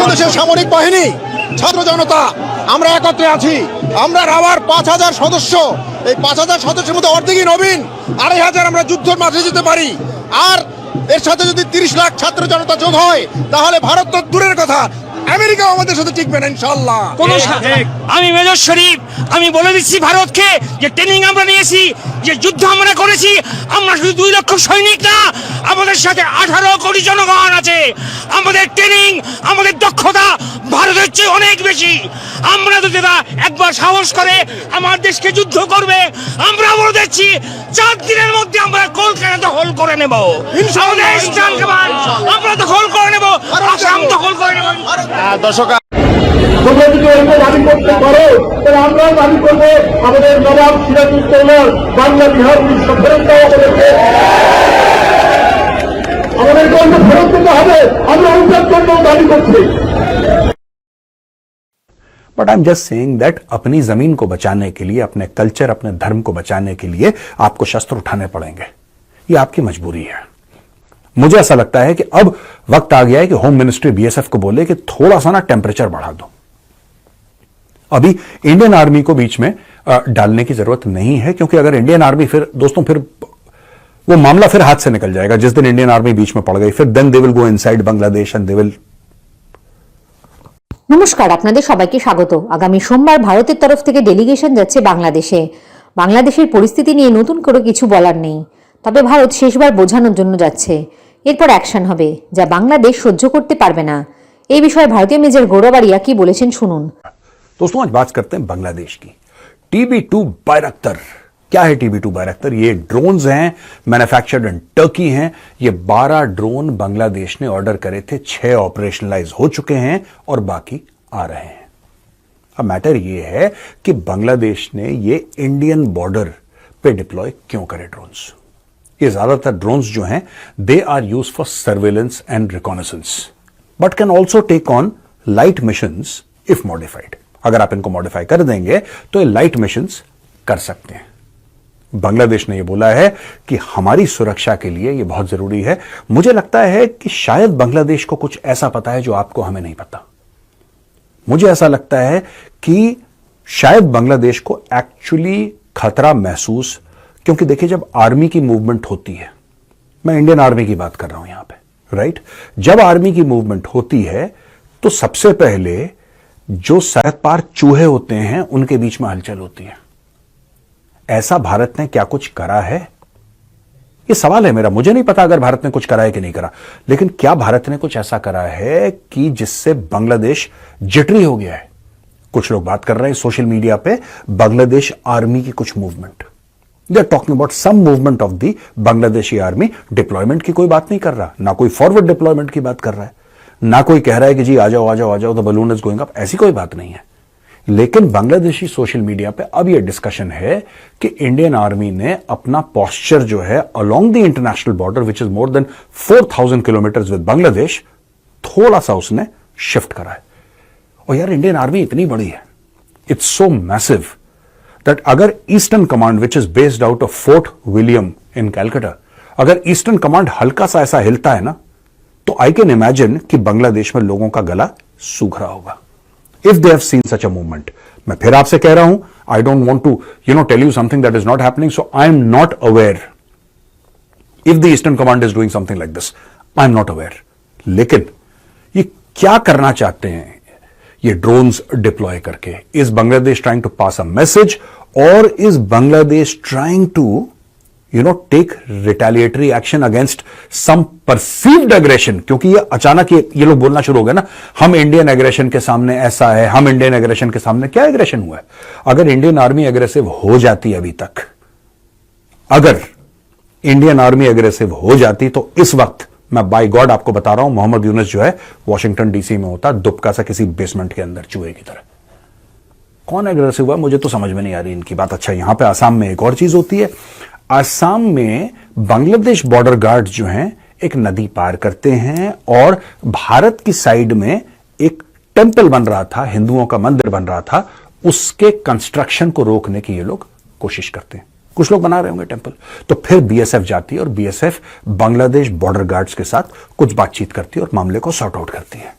বাংলাদেশের সামরিক বাহিনী, ছাত্র জনতা আমরা একত্রে আছি। আমরা রাওয়ার 5,000 সদস্য, এই 5,000 সদস্যের মধ্যে অর্ধেকই নবীন, 2,500 আমরা যুদ্ধের মাঠে যেতে পারি। আর এর সাথে যদি 30 লাখ ছাত্র জনতা যোগ হয় তাহলে ভারত তো দূরের কথা, আমেরিকাও আমাদের সাথে টিকবে না ইনশাআল্লাহ। আমি মেজর শরীফ, আমি বলে দিচ্ছি ভারতকে যে ট্রেনিং আমরা নিয়েছি, যে যুদ্ধ আমরা করেছি, আমরা শুধু 2 লক্ষ সৈনিক না, আমাদের সাথে 18 কোটি জনগণ আছে। আমাদের ট্রেনিং, আমাদের দক্ষতা ভারতের চেয়ে অনেক বেশি। আমরা যদি একবার সাহস করে আমার দেশকে যুদ্ধ করবে, আমরা বলে দিচ্ছি 4 দিনের মধ্যে আমরা কলকাতা দখল করে নেব। আমরা দখল করে নেব, আসাম দখল করে নেব। দর্শক তোমরা যদি এরকম দাবি করতে পারো তাহলে আমরাও দাবি করবো আমাদের নবাব সিরাজউদ্দৌলার বাংলা বিহার উড়িষ্যা ফেরত দেওয়া বলেছে, আমাদের জন্য ফেরত দিতে হবে। আমরা ওইটার জন্য দাবি করছি। But I am just saying that अपनी जमीन को बचाने के लिए, अपने कल्चर, अपने धर्म को बचाने के लिए आपको शस्त्र उठाने पड़ेंगे। ये आपकी मजबूरी है। मुझे ऐसा लगता है कि अब वक्त आ गया है कि होम मिनिस्ट्री बीएसएफ को बोले कि थोड़ा सा ना टेम्परेचर बढ़ा दो। अभी इंडियन आर्मी को बीच में डालने की जरूरत नहीं है, क्योंकि अगर इंडियन आर्मी फिर दोस्तों फिर वो मामला फिर हाथ से निकल जाएगा। जिस दिन इंडियन आर्मी बीच में पड़ गई फिर then they will go inside Bangladesh and they will. নমস্কার, আপনাদের সবাইকে স্বাগত। আগামী সোমবার ভারতের তরফ থেকে ডেলিগেশন যাচ্ছে বাংলাদেশে। বাংলাদেশের পরিস্থিতি নিয়ে নতুন করে কিছু বলার নেই, তবে ভারত শেষবার বোঝানোর জন্য যাচ্ছে। এরপর অ্যাকশন হবে, যা বাংলাদেশ সহ্য করতে পারবে না। এই বিষয়ে ভারতীয় মেজর গৌরবাড়িয়া কি বলেছেন শুনুন। दोस्तों आज बात करते हैं बांग्लादेश की। TB2 बायरक्तर, क्या है TB2 बायरक्तर? ये ड्रोन्स हैं, मैन्युफैक्चर्ड इन टर्की हैं। ये 12 ड्रोन बांग्लादेश ने ऑर्डर करे थे, 6 ऑपरेशनलाइज हो चुके हैं और बाकी आ रहे हैं। अब मैटर ये है कि बांग्लादेश ने ये इंडियन बॉर्डर पे डिप्लॉय क्यों करे ड्रोन्स। ये ज्यादातर ड्रोन्स जो हैं they are use for surveillance and reconnaissance, but can also take on light missions if modified. अगर आप इनको मॉडिफाई कर देंगे तो ये लाइट मिशंस कर सकते हैं। बांग्लादेश ने यह बोला है कि हमारी सुरक्षा के लिए यह बहुत जरूरी है। मुझे लगता है कि शायद बांग्लादेश को कुछ ऐसा पता है जो आपको हमें नहीं पता। मुझे ऐसा लगता है कि शायद बांग्लादेश को एक्चुअली खतरा महसूस, क्योंकि देखिए जब आर्मी की मूवमेंट होती है, मैं इंडियन आर्मी की बात कर रहा हूं यहां पे, राइट। जब आर्मी की मूवमेंट होती है तो सबसे पहले जो सरहद पार चूहे होते हैं उनके बीच में हलचल होती है। ऐसा भारत ने क्या कुछ करा है? ये सवाल है मेरा। मुझे नहीं पता अगर भारत ने कुछ करा है कि नहीं करा, लेकिन क्या भारत ने कुछ ऐसा करा है कि जिससे बांग्लादेश जिटरी हो गया है? कुछ लोग बात कर रहे हैं सोशल मीडिया पे बांग्लादेश आर्मी की कुछ movement, they are talking about some movement of the Bangladeshi army. Deployment की कोई बात नहीं कर रहा, ना कोई फॉरवर्ड डिप्लॉयमेंट की बात कर रहा है, ना कोई कह रहा है कि जी आ जाओ आ जाओ आ जाओ, the balloon is going up. ऐसी कोई बात नहीं है। लेकिन बांग्लादेशी सोशल मीडिया पे अब यह डिस्कशन है कि इंडियन आर्मी ने अपना पोस्चर जो है along the international border which is more than 4,000 kilometres with Bangladesh, थोड़ा सा उसने शिफ्ट करा है। और यार इंडियन आर्मी इतनी बड़ी है, इट्स सो मैसिव दैट अगर eastern command which is based out of Fort William in Calcutta, अगर ईस्टर्न कमांड हल्का सा ऐसा हिलता है ना, तो आई कैन इमेजिन कि बांग्लादेश में लोगों का गला सूख रहा होगा if they have seen such a movement. मैं फिर आपसे कह रहा हूं, I don't want to tell you something that is not happening, so I am not aware if the Eastern Command is doing something like this. I am not aware. लेकिन ये क्या करना चाहते हैं ये ड्रोन्स डिप्लॉय करके? Is Bangladesh trying to pass a message or is Bangladesh trying to take retaliatory action against some perceived aggression? क्योंकि ये अचानक ये लोग बोलना शुरू हो गए ना, हम इंडियन एग्रेशन के सामने ऐसा है, हम इंडियन एग्रेशन के सामने क्या एग्रेशन हुआ है? अगर इंडियन आर्मी एग्रेसिव हो जाती अभी तक, अगर इंडियन आर्मी एग्रेसिव हो जाती तो इस वक्त मैं बाय गॉड आपको बता रहा हूं, मोहम्मद यूनुस जो है वॉशिंगटन डीसी में होता दुबका सा किसी बेसमेंट के अंदर चूहे की तरह। कौन एग्रेसिव हुआ मुझे तो समझ में नहीं आ रही इनकी बात। अच्छा, यहां पे आसाम में एक और चीज होती है। असम में बांग्लादेश बॉर्डर गार्ड जो हैं एक नदी पार करते हैं और भारत की साइड में एक टेंपल बन रहा था, हिंदुओं का मंदिर बन रहा था, उसके कंस्ट्रक्शन को रोकने की ये लोग कोशिश करते हैं। कुछ लोग बना रहे होंगे टेंपल, तो फिर बीएसएफ जाती है और बीएसएफ बांग्लादेश बॉर्डर गार्ड्स के साथ कुछ बातचीत करती है और मामले को सॉर्ट आउट करती है।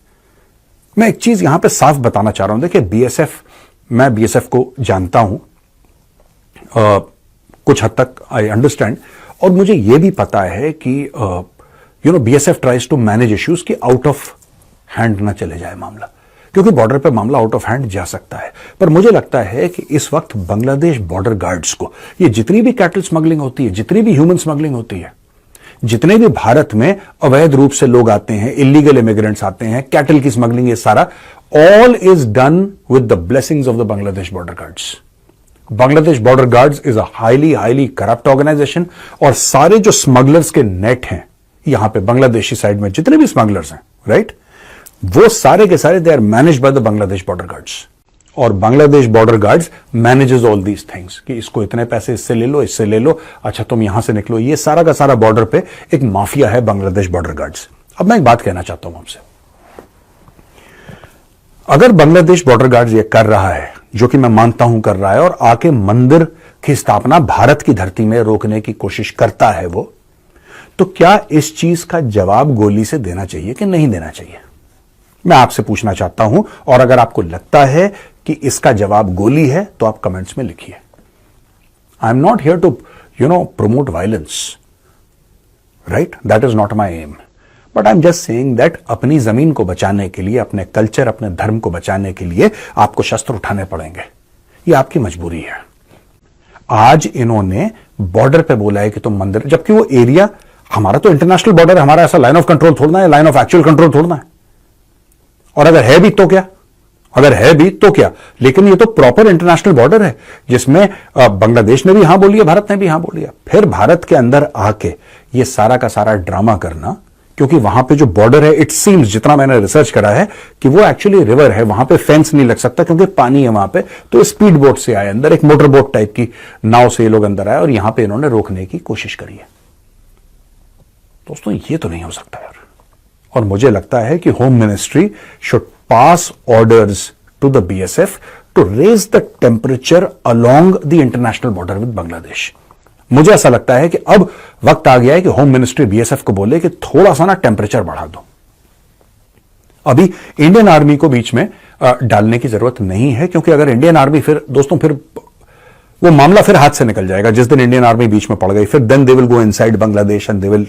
मैं एक चीज यहां पे साफ बताना चाह रहा हूं, देखिए बीएसएफ, मैं बीएसएफ को जानता हूं कुछ हद तक, आई अंडरस्टैंड, और मुझे यह भी पता है कि BSF tries to manage issues कि आउट ऑफ हैंड ना चले जाए मामला, क्योंकि बॉर्डर पे मामला आउट ऑफ हैंड जा सकता है। पर मुझे लगता है कि इस वक्त बांग्लादेश बॉर्डर गार्ड्स को, ये जितनी भी कैटल स्मगलिंग होती है, जितनी भी ह्यूमन स्मगलिंग होती है, जितने भी भारत में अवैध रूप से लोग आते हैं, इलीगल इमिग्रेंट्स आते हैं, कैटल की स्मगलिंग, ये सारा all is done with the blessings of the Bangladesh border guards. Bangladesh border guards is a highly corrupt organisation, और सारे जो स्मगलर्स के नेट हैं यहां पे बांग्लादेशी साइड में, जितने भी स्मगलर्स हैं, राइट, वो सारे के सारे they are managed by the Bangladesh border guards, और Bangladesh border guards manages all these things कि इसको इतने पैसे इससे ले लो, इससे ले लो, अच्छा तुम यहां से निकलो, ये सारा का सारा बॉर्डर पे एक माफिया है बांग्लादेश बॉर्डर गार्ड्स। अब मैं एक बात कहना चाहता हूं आपसे, अगर बांग्लादेश बॉर्डर गार्ड्स ये कर रहा है, जो कि मैं मानता हूं कर रहा है, और आके मंदिर की स्थापना भारत की धरती में रोकने की कोशिश करता है वो, तो क्या इस चीज का जवाब गोली से देना चाहिए कि नहीं देना चाहिए? मैं आपसे पूछना चाहता हूं, और अगर आपको लगता है कि इसका जवाब गोली है तो आप कमेंट्स में लिखिए। I am not here to promote violence, right, that is not my aim, but I am just saying that अपनी जमीन को बचाने के लिए, अपने कल्चर, अपने धर्म को बचाने के लिए आपको शस्त्र उठाने पड़ेंगे, ये आपकी मजबूरी है। आज इन्होंने बॉर्डर पे बोला है कि तुम मंदिर, जबकि वो एरिया हमारा तो इंटरनेशनल बॉर्डर है, हमारा ऐसा लाइन ऑफ कंट्रोल थोड़ना है, लाइन ऑफ एक्चुअल कंट्रोल थोड़ना है, और अगर है भी तो क्या, अगर है भी तो क्या, लेकिन ये तो प्रॉपर इंटरनेशनल बॉर्डर है, जिसमें बांग्लादेश ने भी हां बोली है, भारत ने भी हां बोली है। फिर भारत के अंदर आके ये सारा का सारा ड्रामा करना, क्योंकि वहां पे जो बॉर्डर है, इट सीम्स, जितना मैंने रिसर्च करा है, कि वो एक्चुअली रिवर है, वहां पे फेंस नहीं लग सकता क्योंकि पानी है वहां पे, तो स्पीड बोट से आए अंदर, एक मोटर बोट टाइप की नाव से ये लोग अंदर आए, और यहां पे इन्होंने रोकने की कोशिश करी है। दोस्तों ये तो नहीं हो सकता यार, और मुझे लगता है कि home ministry should pass orders to the BSF to raise the temperature along the international border with Bangladesh. मुझे ऐसा लगता है कि अब वक्त आ गया है कि होम मिनिस्ट्री बीएसएफ को बोले कि थोड़ा सा ना टेम्परेचर बढ़ा दो। अभी इंडियन आर्मी को बीच में डालने की जरूरत नहीं है, क्योंकि अगर इंडियन आर्मी, फिर दोस्तों फिर वो मामला फिर हाथ से निकल जाएगा जिस दिन इंडियन आर्मी बीच में पड़ गई, फिर then they will go inside Bangladesh and they will,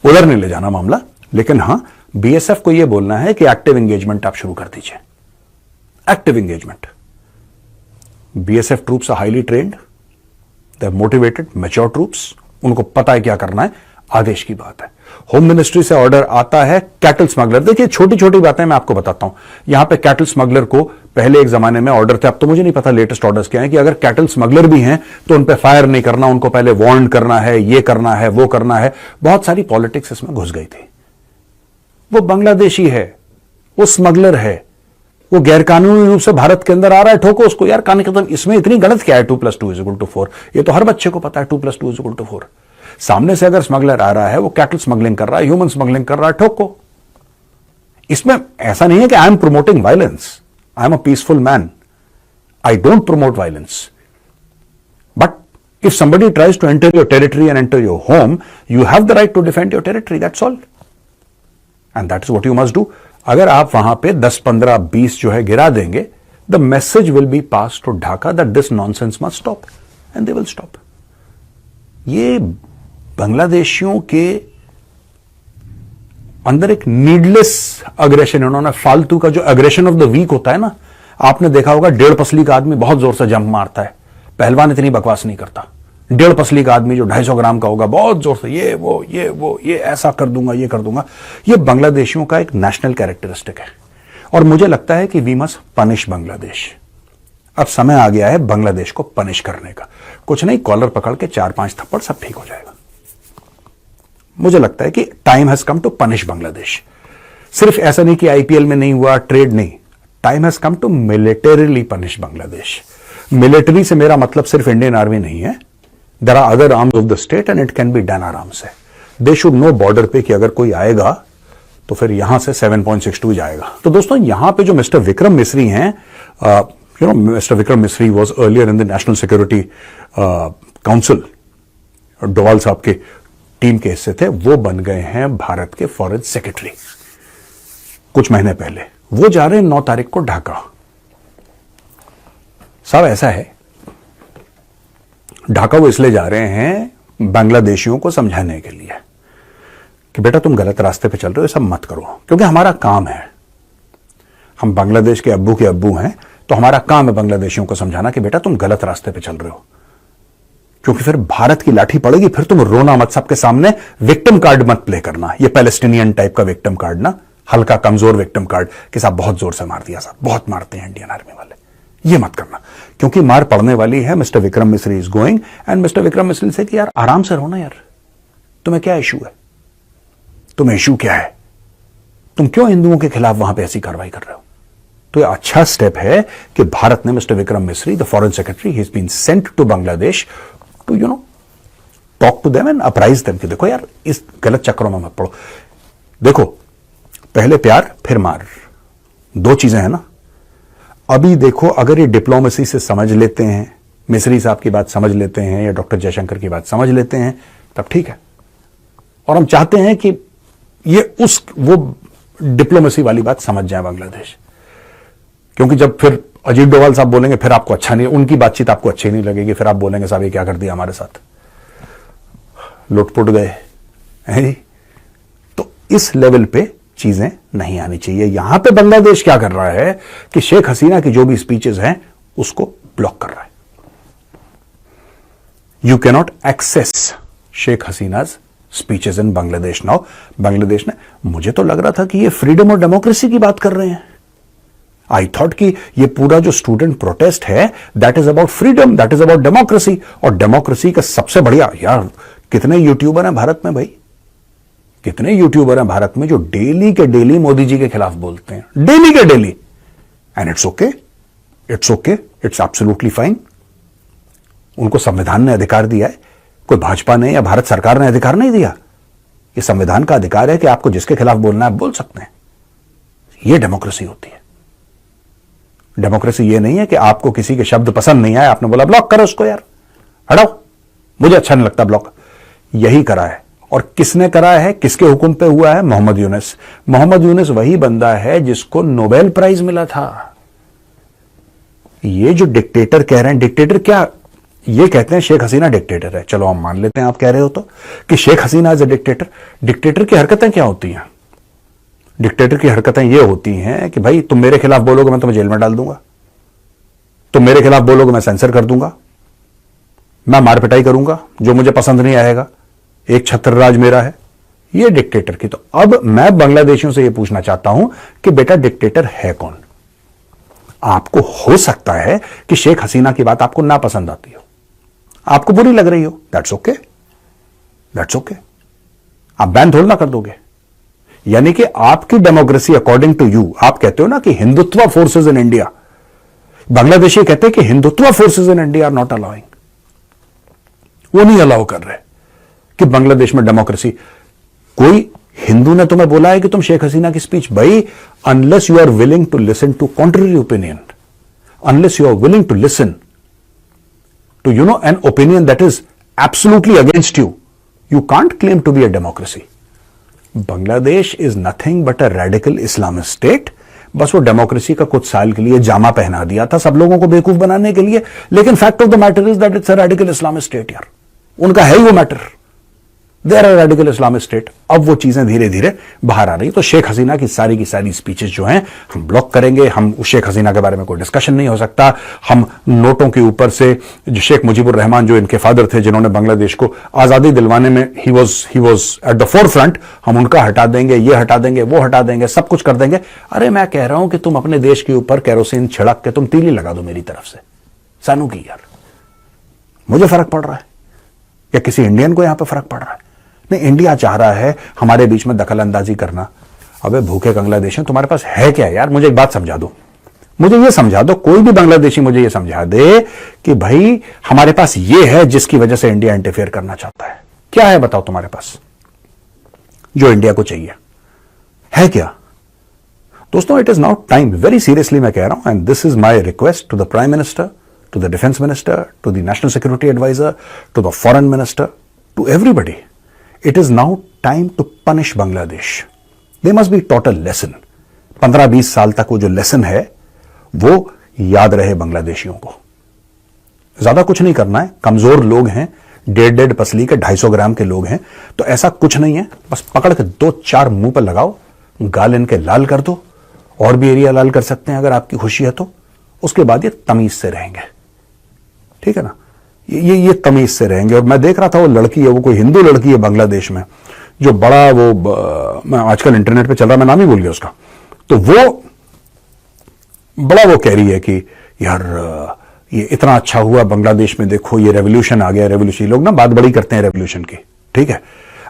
उधर नहीं ले जाना मामला। लेकिन हां, बीएसएफ को यह बोलना है कि एक्टिव एंगेजमेंट आप शुरू कर दीजिए, active engagement. BSF troops are highly trained, they are motivated, mature troops, उनको पता है क्या करना है, आदेश की बात है। होम मिनिस्ट्री से ऑर्डर आता है कैटल स्मगलर, देखिए छोटी छोटी बातें मैं आपको बताता हूं। यहां पे कैटल स्मगलर को पहले एक जमाने में ऑर्डर थे, अब तो मुझे नहीं पता लेटेस्ट ऑर्डर्स क्या है, कि अगर कैटल स्मगलर भी हैं तो उन पे फायर नहीं करना, उनको पहले वार्न करना है, ये करना है, वो करना है। बहुत सारी पॉलिटिक्स इसमें घुस गई थी। वो बांग्लादेशी है, वो स्मगलर है, वो गैरकानूनी रूप से भारत के अंदर आ रहा है, ठोको उसको यार, कान खत्म। इसमें इतनी गलत क्या है? 2+2=4, ये तो हर बच्चे को पता है 2+2=4। सामने से अगर स्मगलर आ रहा है, वो कैटल स्मगलिंग कर रहा है, ह्यूमन स्मगलिंग कर रहा है, ठोको। इसमें ऐसा नहीं है कि I am promoting violence, I am a peaceful man, I don't promote violence, but if somebody tries to enter your territory and enter your home, you have the right to defend your territory, that's all, and that is what you must do. अगर आप वहां पे 10, 15, 20 जो है गिरा देंगे, the message will be passed to Dhaka that this nonsense must stop, and they will stop. ये बांग्लादेशियों के अंदर एक नीडलेस अग्रेशन, उन्होंने फालतू का जो अग्रेशन ऑफ द वीक होता है ना, आपने देखा होगा 1.5 पसली का आदमी बहुत जोर से जंप मारता है, पहलवान इतनी बकवास नहीं करता। 1.5 पसली का आदमी जो 250 ग्राम का होगा, बहुत जोर से ये ऐसा कर दूंगा, ये कर दूंगा। ये बांग्लादेशियों का एक नेशनल कैरेक्टरिस्टिक है, और मुझे लगता है कि वी मस्ट पनिश बांग्लादेश। अब समय आ गया है बांग्लादेश को पनिश करने का। कुछ नहीं, कॉलर पकड़ के 4-5 थप्पड़, सब ठीक हो जाएगा। मुझे लगता है कि time has come to punish Bangladesh. सिर्फ ऐसा नहीं कि आईपीएल में नहीं हुआ, ट्रेड नहीं, time has come to militarily punish Bangladesh. Military से मेरा मतलब सिर्फ इंडियन आर्मी नहीं है, there are other arms of the state and it can be done आराम से। दे शुड नो बॉर्डर पे कि अगर कोई आएगा तो फिर यहां से 7.62 जाएगा। तो दोस्तों, यहां पे जो मिस्टर विक्रम मिस्री हैं, mister Vikram Misri was earlier in the national security council, Doval साहब के टीम के हिस्से थे, वो बन गए हैं भारत के फॉरेन सेक्रेटरी कुछ महीने पहले। वो जा रहे हैं 9 तारीख को ढाका। साहब ऐसा है, ढाका वो इसलिए जा रहे हैं बांग्लादेशियों को समझाने के लिए कि बेटा तुम गलत रास्ते पे चल रहे हो, सब मत करो, क्योंकि हमारा काम है, हम बांग्लादेश के अब्बू हैं, तो हमारा काम है बांग्लादेशियों को समझाना कि बेटा तुम गलत रास्ते पे चल रहे हो, क्योंकि फिर भारत की लाठी पड़ेगी, फिर तुम रोना मत, सबके सामने विक्टिम कार्ड मत प्ले करना, ये पैलेस्टीनियन टाइप का विक्टिम कार्ड ना, हल्का कमजोर विक्टिम कार्ड कि साहब बहुत जोर से मार दिया, साहब बहुत मारते हैं इंडियन आर्मी वाले, ये मत करना, क्योंकि मार पड़ने वाली है। मिस्टर विक्रम मिश्री is going and mister Vikram मिश्री से कि यार आराम से रहो ना यार, तुम्हें क्या इशू है, तुम्हें इशू क्या है, तुम क्यों हिंदुओं के खिलाफ वहां पे ऐसी कार्रवाई कर रहे हो। तो ये अच्छा स्टेप है कि भारत ने mister Vikram Misri, the foreign secretary, he is been sent to Bangladesh to talk to them and apprise them कि देखो यार इस गलत चक्रों में मत पड़ो। देखो पहले प्यार फिर मार, 2 चीजें हैं ना। अभी देखो अगर ये डिप्लोमेसी से समझ लेते हैं, मिश्री साहब की बात समझ लेते हैं या डॉक्टर जयशंकर की बात समझ लेते हैं, तब ठीक है। और हम चाहते हैं कि ये वो डिप्लोमेसी वाली बात समझ जाए बांग्लादेश, क्योंकि जब फिर अजीत डोभाल साहब बोलेंगे फिर आपको अच्छा नहीं, उनकी बातचीत आपको अच्छी नहीं लगेगी, फिर आप बोलेंगे साहब ये क्या कर दिया हमारे साथ, लुटपुट गए हैं जी। तो इस लेवल पे चीजें नहीं आनी चाहिए। यहां पे बांग्लादेश क्या कर रहा है कि शेख हसीना की जो भी स्पीचेस हैं उसको ब्लॉक कर रहा है। You can not access Sheikh Hasina's speeches in Bangladesh now. Bangladesh ने, मुझे तो लग रहा था कि ये फ्रीडम और डेमोक्रेसी की बात कर रहे हैं। आई थॉट कि ये पूरा जो स्टूडेंट प्रोटेस्ट है that is about freedom, that is about democracy. और डेमोक्रेसी का सबसे बढ़िया, यार कितने यूट्यूबर हैं भारत में भाई, कितने यूट्यूबर हैं भारत में जो डेली के डेली मोदी जी के खिलाफ बोलते हैं, डेली के daily, and it's okay, it's okay, it's absolutely fine. उनको संविधान ने अधिकार दिया है, कोई भाजपा ने या भारत सरकार ने अधिकार नहीं दिया। ये संविधान का अधिकार है कि आपको जिसके खिलाफ बोलना है आप बोल सकते हैं। ये डेमोक्रेसी होती है। डेमोक्रेसी ये नहीं है कि आपको किसी के शब्द पसंद नहीं आए, आपने बोला ब्लॉक करो उसको, यार हटाओ, मुझे अच्छा नहीं लगता ब्लॉक। यही करा है। और किसने करा है, किसके हुक्म पे हुआ है? मोहम्मद यूनुस। मोहम्मद यूनुस वही बंदा है जिसको नोबेल प्राइज मिला था। ये जो डिक्टेटर कह रहे हैं, डिक्टेटर क्या, ये कहते हैं शेख हसीना डिक्टेटर है, चलो हम मान लेते हैं आप कह रहे हो तो कि Sheikh Hasina is a dictator. Dictator की हरकतें क्या होती हैं? डिक्टेटर की हरकतें ये होती हैं कि भाई तुम मेरे खिलाफ बोलोगे मैं तुम्हें जेल में डाल दूंगा, तुम मेरे खिलाफ बोलोगे मैं सेंसर कर दूंगा, मैं मार पिटाई करूंगा, जो मुझे पसंद नहीं आएगा, एक छत्र राज मेरा है। ये डिक्टेटर की। तो अब मैं बांग्लादेशियों से यह पूछना चाहता हूं कि बेटा डिक्टेटर है कौन? आपको हो सकता है कि शेख हसीना की बात आपको ना पसंद आती हो, आपको बुरी लग रही हो, दैट्स ओके, दैट्स ओके, आप बैन थोड़ा ना कर दोगे। यानी कि आपकी डेमोक्रेसी अकॉर्डिंग टू यू, आप कहते हो ना कि Hindutva forces in India, Bangladeshi कहते हैं कि Hindutva forces in India are not allowing, वो नहीं अलाउ कर रहे कि बांग्लादेश में डेमोक्रेसी। कोई हिंदू ने तुम्हें बोला है कि तुम शेख हसीना की स्पीच, भाई unless you are willing to listen to contrary opinion, unless you are willing to listen to an opinion that is absolutely against you, you can't claim to be a democracy. Bangladesh is nothing but a radical Islamist state. बस वो democracy का कुछ साल के लिए जामा पहना दिया था सब लोगों को बेवकूफ बनाने के लिए, लेकिन fact of the matter is that it's a radical Islamic state. यार उनका है ही वो matter, they are a radical Islamic state. अब वो चीजें धीरे धीरे बाहर आ रही। तो शेख हसीना की सारी स्पीचेस जो हैं हम ब्लॉक करेंगे। हम शेख हसीना के बारे में कोई डिस्कशन नहीं हो सकता। हम नोटों के ऊपर से जो शेख मुजीबुर रहमान जो इनके फादर थे, जिन्होंने बांग्लादेश को आजादी दिलवाने में he was at the four front, हम उनका हटा देंगे, ये हटा देंगे, वो हटा देंगे, सब कुछ कर देंगे। अरे मैं कह रहा हूं कि तुम अपने देश के ऊपर केरोसिन छिड़क के तुम तीली लगा दो मेरी तरफ से, सानू की। यार मुझे फर्क पड़ रहा है या किसी इंडियन को यहां पर फर्क पड़ रहा है? नहीं, इंडिया चाह रहा है हमारे बीच में दखल अंदाजी करना। अबे भूखे बांग्लादेशी, तुम्हारे पास है क्या यार? मुझे एक बात समझा दो, मुझे ये समझा दो, कोई भी बांग्लादेशी मुझे ये समझा दे कि भाई हमारे पास ये है जिसकी वजह से इंडिया इंटरफेयर करना चाहता है। क्या है बताओ तुम्हारे पास जो इंडिया को चाहिए? है क्या? दोस्तों, it is now time, very seriously मैं कह रहा हूं, and this is my request to the prime minister, to the defence minister, to the national security adviser, to the foreign minister, to everybody. It is now time to punish Bangladesh. They must be taught a lesson. 15-20 साल तक वो जो lesson है वो याद रहे बांग्लादेशियों को। ज्यादा कुछ नहीं करना है, कमजोर लोग हैं, 1.5 पसली के 250 ग्राम के लोग हैं, तो ऐसा कुछ नहीं है, बस पकड़ के 2-4 मुंह पर लगाओ, गाल इनके लाल कर दो, और भी एरिया लाल कर सकते हैं अगर आपकी खुशी है तो। उसके बाद ये तमीज से रहेंगे, ठीक है ना, ये तमीज से रहेंगे। और मैं देख रहा था वो लड़की है, वो कोई हिंदू लड़की है बांग्लादेश में, जो बड़ा वो मैं आजकल इंटरनेट पे चल रहा, मैं नाम ही भूल गया उसका, तो वो बड़ा वो कह रही है कि यार ये इतना अच्छा हुआ बांग्लादेश में, देखो ये रेवोल्यूशन आ गया। रेवोल्यूशन, लोग ना बात बड़ी करते हैं रेवोल्यूशन की, ठीक है।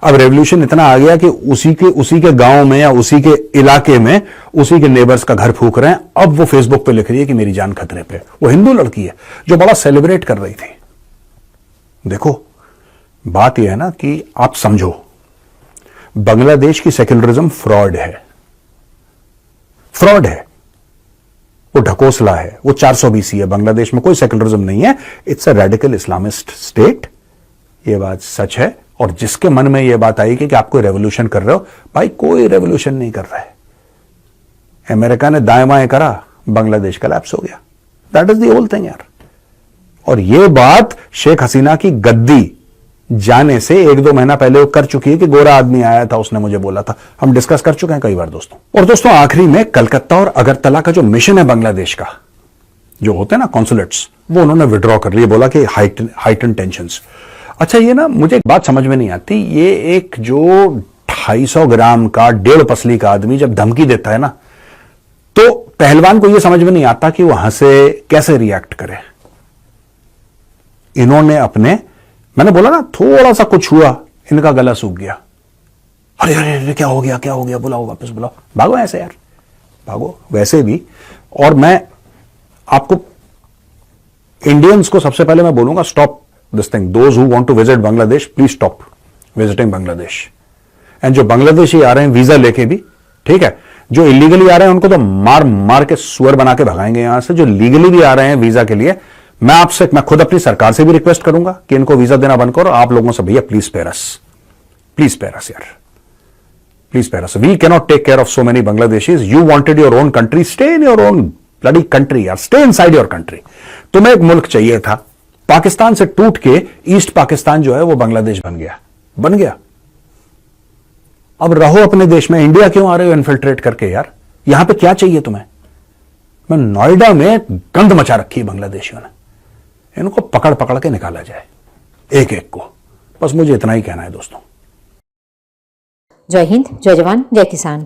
अब रेवोल्यूशन इतना आ गया कि उसी के गांव में या उसी के इलाके में उसी के नेबर्स का घर फूक रहे हैं। अब वो फेसबुक पे लिख रही है कि मेरी जान खतरे पे। वो हिंदू लड़की है जो बड़ा सेलिब्रेट कर रही थी। देखो बात यह है ना कि आप समझो, बांग्लादेश की सेक्युलरिज्म फ्रॉड है, फ्रॉड है, वो ढकोसला है, वो 420 है। बांग्लादेश में कोई सेक्युलरिज्म नहीं है, it's a radical Islamist state. ये बात सच है। और जिसके मन में ये बात आई कि आप कोई रेवोल्यूशन कर रहे हो, भाई कोई रेवोल्यूशन नहीं कर रहा है। अमेरिका ने दाएं बाएं करा, बांग्लादेश कलैप्स हो गया। That is the whole thing यार। और ये बात शेख हसीना की गद्दी जाने से 1-2 महीना पहले वो कर चुकी है कि गोरा आदमी आया था, उसने मुझे बोला था। हम डिस्कस कर चुके हैं कई बार दोस्तों। और दोस्तों आखिरी में कलकत्ता और अगरतला का जो मिशन है बांग्लादेश का, जो होते हैं ना कॉन्सुलेट्स, वो उन्होंने विड्रॉ कर लिए, बोला कि हाइटन टेंशंस। अच्छा ये ना मुझे एक बात समझ में नहीं आती, ये एक जो 250 ग्राम का 1.5 पसली का आदमी जब धमकी देता है ना, तो पहलवान को यह समझ में नहीं आता कि वो हंसे कैसे रिएक्ट करे। इन्होंने अपने, मैंने बोला ना थोड़ा सा कुछ हुआ, इनका गला सूख गया। अरे अरे अरे क्या हो गया, क्या हो गया, बुलाओ वापस बुलाओ, भागो ऐसे यार, भागो। वैसे भी, और मैं आपको इंडियंस को सबसे पहले मैं बोलूंगा, stop this thing. Those who want to visit Bangladesh, please stop visiting Bangladesh. And जो बांग्लादेशी आ रहे हैं वीजा लेके भी, ठीक है, जो इलीगली आ रहे हैं उनको तो मार मार के सुअर बना के भगाएंगे यहां से। जो लीगली भी आ रहे हैं वीजा के लिए, मैं खुद अपनी सरकार से भी रिक्वेस्ट करूंगा कि इनको वीजा देना बंद करो। आप लोगों से भैया प्लीज पेरस, प्लीज पेरस यार, प्लीज पेरस। We can not take care of so many Bangladeshis. You wanted your own country, stay in your own bloody country यार, स्टे इनसाइड योर कंट्री। तुम्हें एक मुल्क चाहिए था, पाकिस्तान से टूट के ईस्ट पाकिस्तान जो है वो बांग्लादेश बन गया। अब रहो अपने देश में, इंडिया क्यों आ रहे हो इन्फिल्ट्रेट करके यार? यहां पे क्या चाहिए तुम्हें? मैं नोएडा में गंद मचा रखी है बांग्लादेशियों ने, इनको पकड़ पकड़ के निकाला जाए एक एक को। बस मुझे इतना ही कहना है दोस्तों। जय हिंद, जय जवान, जय किसान।